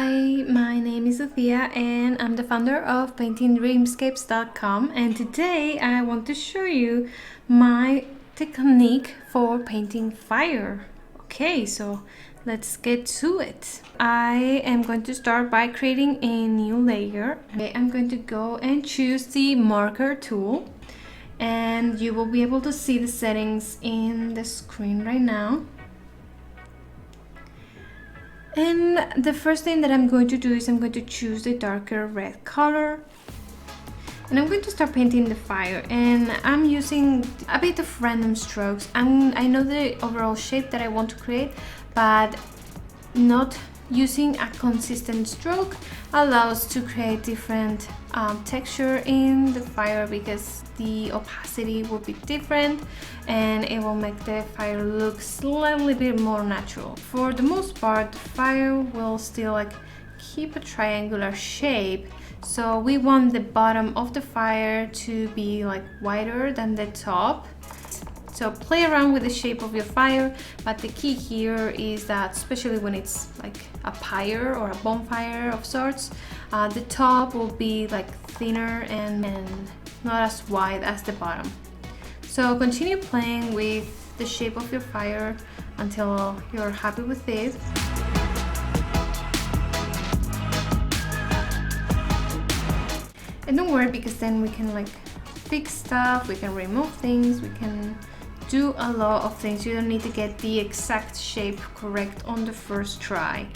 Hi, my name is Sophia and I'm the founder of paintingdreamscapes.com, and today I want to show you my technique for painting fire. Okay, so let's get to it. I am going to start by creating a new layer. Okay, I'm going to go and choose the marker tool, and you will be able to see the settings in the screen right now. And the first thing that I'm going to do is I'm going to choose the darker red color, and I'm going to start painting the fire, and I'm using a bit of random strokes. I know the overall shape that I want to create, but not using a consistent stroke allows to create different texture in the fire, because the opacity will be different and it will make the fire look slightly bit more natural. For the most part, the fire will still keep a triangular shape, so we want the bottom of the fire to be wider than the top. So play around with the shape of your fire, but the key here is that, especially when it's a pyre or a bonfire of sorts, the top will be thinner and not as wide as the bottom. So continue playing with the shape of your fire until you're happy with it. And don't worry, because then we can fix stuff, we can remove things, we can do a lot of things. You don't need to get the exact shape correct on the first try.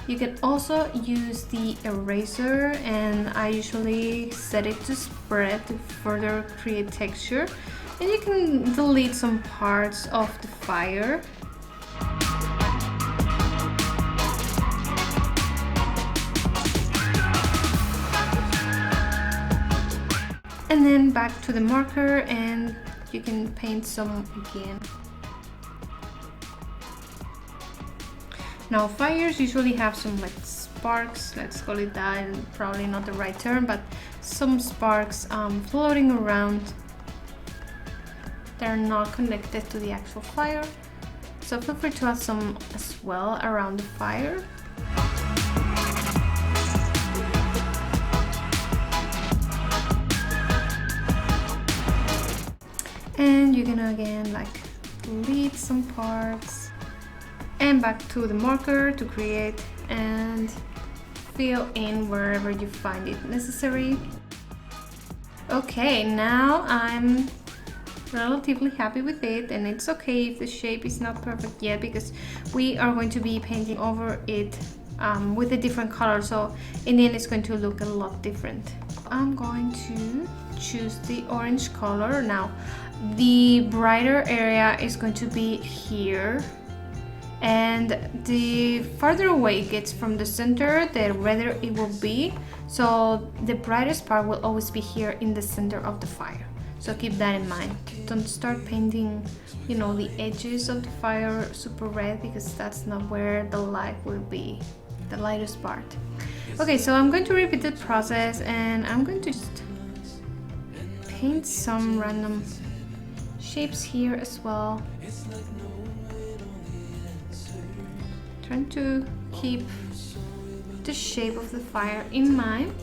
You can also use the eraser, and I usually set it to spread to further create texture, and you can delete some parts of the fire. And then back to the marker, and you can paint some again. Now fires usually have some sparks, let's call it that, probably not the right term, but some sparks floating around. They're not connected to the actual fire, so feel free to add some as well around the fire. And you're gonna again delete some parts, and back to the marker to create and fill in wherever you find it necessary. Okay, now I'm relatively happy with it, and it's okay if the shape is not perfect yet, because we are going to be painting over it with a different color, so in the end it's going to look a lot different. I'm going to choose the orange color. Now the brighter area is going to be here, and the farther away it gets from the center, the redder it will be. So the brightest part will always be here in the center of the fire, so keep that in mind. Don't start painting the edges of the fire super red, because that's not where the light will be, the lightest part. Okay, so I'm going to repeat the process, and I'm going to just paint some random shapes here as well, trying to keep the shape of the fire in mind.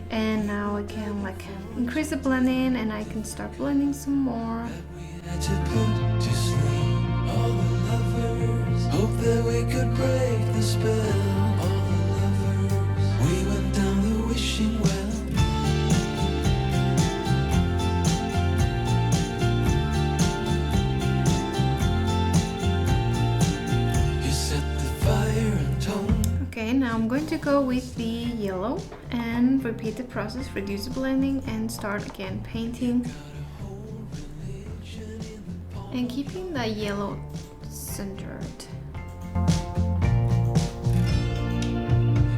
And now I can increase the blending, and I can start blending some more. Hope that we could break the spell. All the lovers, we went down the wishing well. Okay, now I'm going to go with the yellow and repeat the process, reduce the blending, and start again painting, and keeping the yellow centered.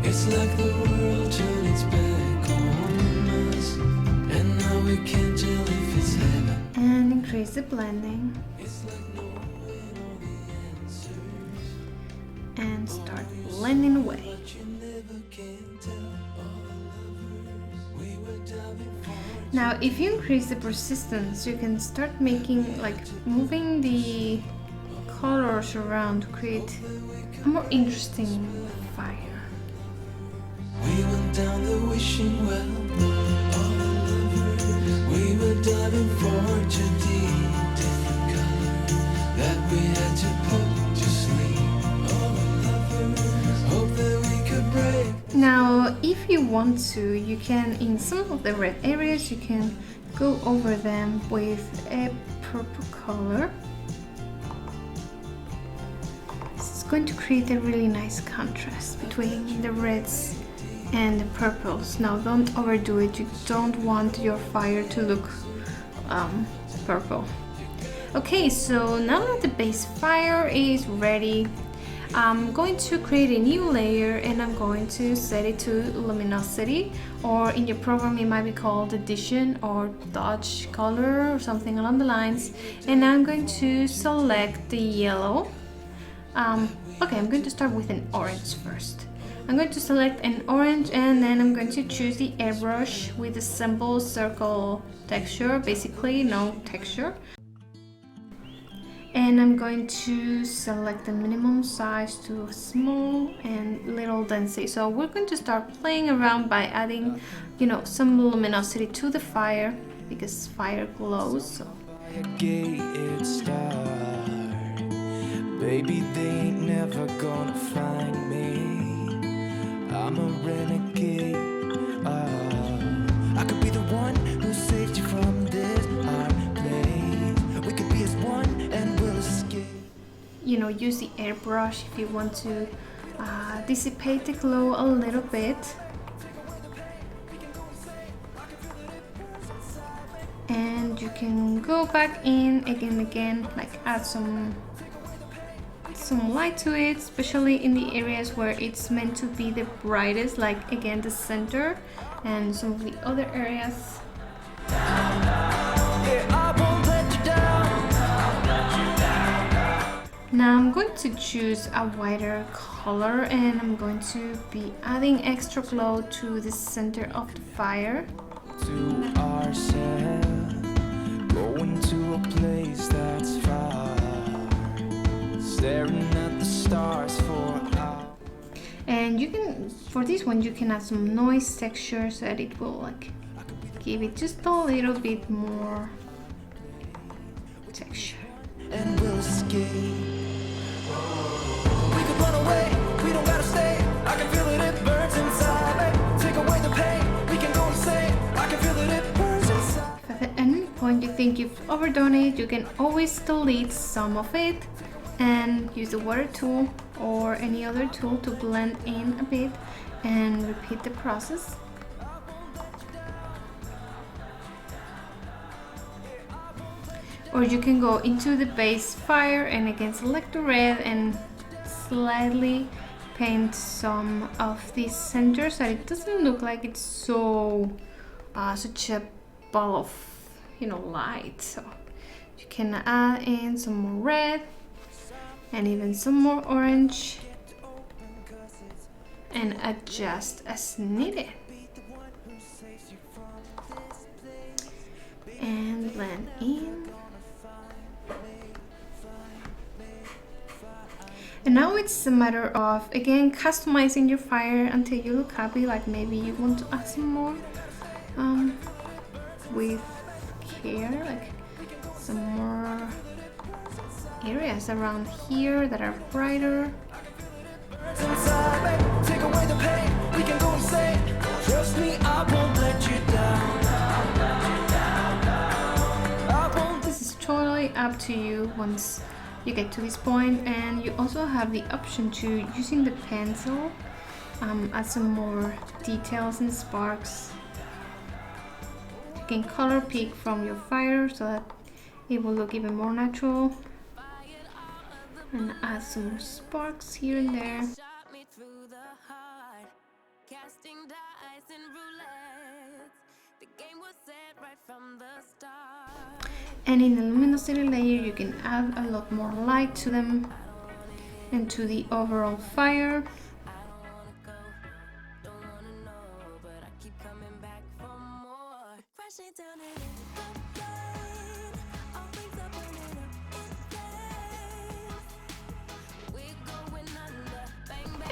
It's like the world turned its back on us, and now we can't tell if it's heaven. And increase the blending. And start blending away. Now if you increase the persistence, you can start making moving the colors around to create a more interesting fire. We went down the wishing well, all the lovers. We were diving for too deep, different color that we had to put to sleep. All the lovers hope that we could break. Now, if you want to, you can, in some of the red areas, you can go over them with a purple color. This is going to create a really nice contrast between the reds and the purples. Now, don't overdo it. You don't want your fire to look purple. Okay, so now that the base fire is ready, I'm going to create a new layer and I'm going to set it to luminosity, or in your program it might be called addition or dodge color or something along the lines. And I'm going to select the yellow. Okay, I'm going to start with an orange first. I'm going to select an orange and then I'm going to choose the airbrush with a simple circle texture, basically no texture. And I'm going to select the minimum size to small and little density. So we're going to start playing around by adding, some luminosity to the fire, because fire glows. So. Baby, they ain't never gonna find me. I'm a renegade. I could be the one who saved you from this hard place. We could be as one and we'll escape. Use the airbrush if you want to dissipate the glow a little bit. And you can go back in again, like add some light to it, especially in the areas where it's meant to be the brightest, like again the center and some of the other areas. Now I'm going to choose a whiter color and I'm going to be adding extra glow to the center of the fire. To ourselves, going to a place that's far, staring at the stars for hours. And you can, for this one, you can add some noise texture so that it will give it just a little bit more texture. And we'll escape. We could run away, we don't gotta stay. I can feel it, it burns inside me. Take away the pain, we can go insane. I can feel it, it burns inside. If at any point you think you've overdone it, you can always delete some of it and use the water tool or any other tool to blend in a bit and repeat the process. Or you can go into the base fire and again select the red and slightly paint some of these centers so it doesn't look like it's so such a ball of light. So you can add in some more red and even some more orange and adjust as needed and blend in. And now it's a matter of, again, customizing your fire until you look happy. Like maybe you want to add some more with care, like some more areas around here that are brighter. Take away the pain, we can go insane. Trust me, I won't let you down. This is totally up to you once you get to this point, and you also have the option to, using the pencil, add some more details and sparks. You can color pick from your fire so that it will look even more natural, and add some sparks here and there. And in the luminosity layer you can add a lot more light to them and to the overall fire.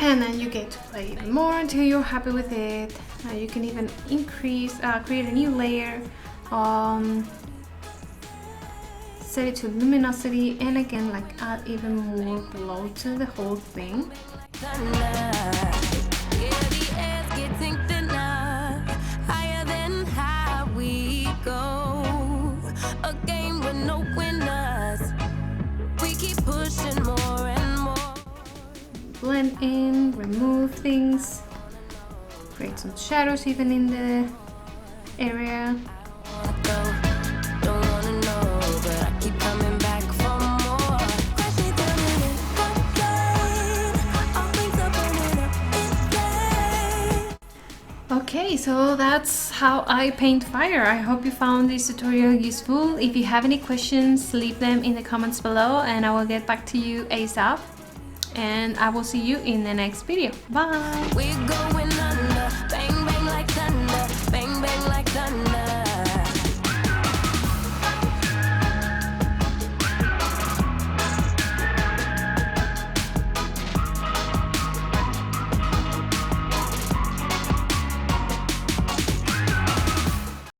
And then you get to play even more until you're happy with it. You can even increase, create a new layer, set it to luminosity, and again like add even more glow to the whole thing. Blend in, remove things, create some shadows even in the area. Okay, so that's how I paint fire. I hope you found this tutorial useful. If you have any questions, leave them in the comments below and I will get back to you ASAP. And I will see you in the next video. Bye!